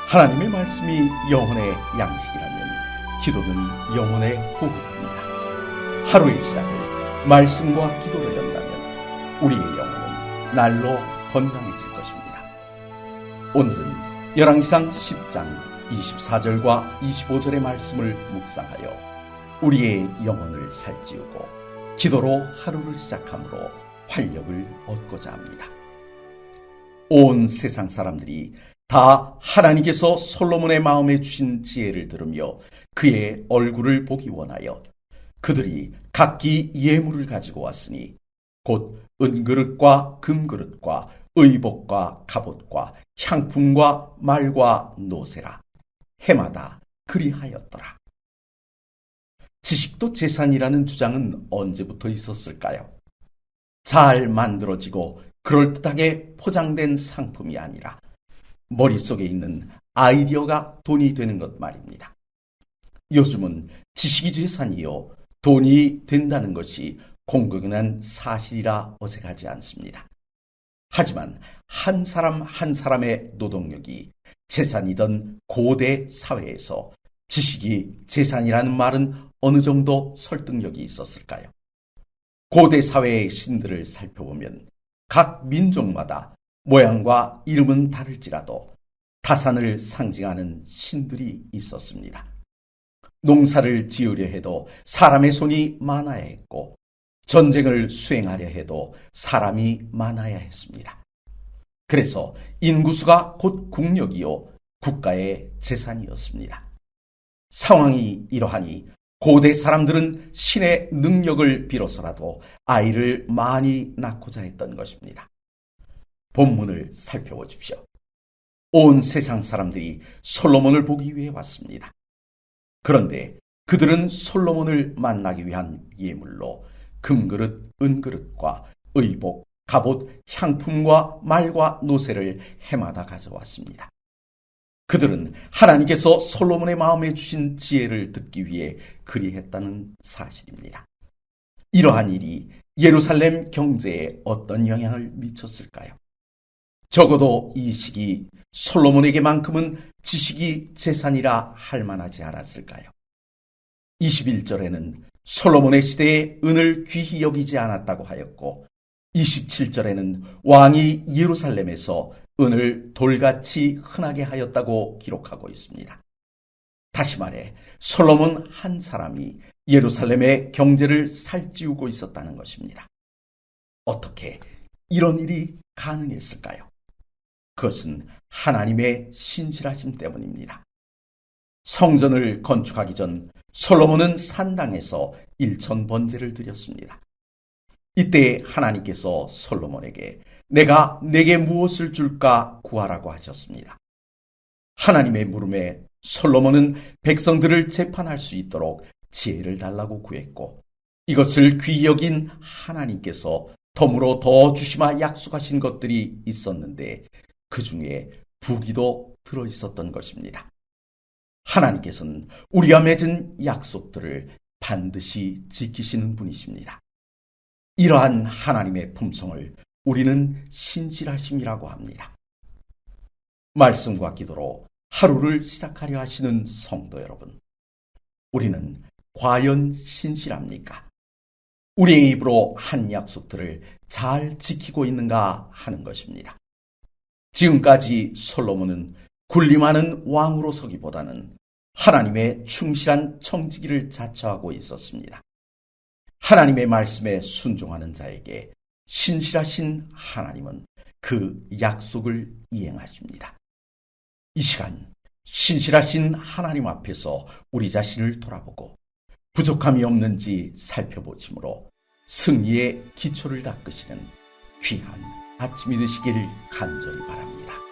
하나님의 말씀이 영혼의 양식이라면 기도는 영혼의 호흡입니다. 하루의 시작을 말씀과 기도로 연다면 우리의 영혼은 날로 건강해질 것입니다. 오늘은 열왕기상 10장 24절과 25절의 말씀을 묵상하여 우리의 영혼을 살찌우고 기도로 하루를 시작함으로 활력을 얻고자 합니다. 온 세상 사람들이 다 하나님께서 솔로몬의 마음에 주신 지혜를 들으며 그의 얼굴을 보기 원하여 그들이 각기 예물을 가지고 왔으니 곧 은그릇과 금그릇과 의복과 갑옷과 향품과 말과 노새라. 해마다 그리하였더라. 지식도 재산이라는 주장은 언제부터 있었을까요? 잘 만들어지고 그럴듯하게 포장된 상품이 아니라 머릿속에 있는 아이디어가 돈이 되는 것 말입니다. 요즘은 지식이 재산이요 돈이 된다는 것이 공공연한 사실이라 어색하지 않습니다. 하지만 한 사람 한 사람의 노동력이 재산이던 고대 사회에서 지식이 재산이라는 말은 어느 정도 설득력이 있었을까요? 고대 사회의 신들을 살펴보면 각 민족마다 모양과 이름은 다를지라도 타산을 상징하는 신들이 있었습니다. 농사를 지으려 해도 사람의 손이 많아야 했고 전쟁을 수행하려 해도 사람이 많아야 했습니다. 그래서 인구수가 곧 국력이요 국가의 재산이었습니다. 상황이 이러하니 고대 사람들은 신의 능력을 빌어서라도 아이를 많이 낳고자 했던 것입니다. 본문을 살펴보십시오. 온 세상 사람들이 솔로몬을 보기 위해 왔습니다. 그런데 그들은 솔로몬을 만나기 위한 예물로 금그릇, 은그릇과 의복, 갑옷, 향품과 말과 노새를 해마다 가져왔습니다. 그들은 하나님께서 솔로몬의 마음에 주신 지혜를 듣기 위해 그리했다는 사실입니다. 이러한 일이 예루살렘 경제에 어떤 영향을 미쳤을까요? 적어도 이 시기 솔로몬에게만큼은 지식이 재산이라 할 만하지 않았을까요? 21절에는 솔로몬의 시대에 은을 귀히 여기지 않았다고 하였고 27절에는 왕이 예루살렘에서 은을 돌같이 흔하게 하였다고 기록하고 있습니다. 다시 말해 솔로몬 한 사람이 예루살렘의 경제를 살찌우고 있었다는 것입니다. 어떻게 이런 일이 가능했을까요? 그것은 하나님의 신실하심 때문입니다. 성전을 건축하기 전 솔로몬은 산당에서 1000번제를 드렸습니다. 이때 하나님께서 솔로몬에게 내가 내게 무엇을 줄까 구하라고 하셨습니다. 하나님의 물음에 솔로몬은 백성들을 재판할 수 있도록 지혜를 달라고 구했고 이것을 귀히 여긴 하나님께서 덤으로 더 주시마 약속하신 것들이 있었는데 그 중에 부귀도 들어있었던 것입니다. 하나님께서는 우리가 맺은 약속들을 반드시 지키시는 분이십니다. 이러한 하나님의 품성을 우리는 신실하심이라고 합니다. 말씀과 기도로 하루를 시작하려 하시는 성도 여러분, 우리는 과연 신실합니까? 우리의 입으로 한 약속들을 잘 지키고 있는가 하는 것입니다. 지금까지 솔로몬은 군림하는 왕으로 서기보다는 하나님의 충실한 청지기를 자처하고 있었습니다. 하나님의 말씀에 순종하는 자에게 신실하신 하나님은 그 약속을 이행하십니다. 이 시간 신실하신 하나님 앞에서 우리 자신을 돌아보고 부족함이 없는지 살펴보심으로 승리의 기초를 닦으시는 귀한 아침이 되시기를 간절히 바랍니다.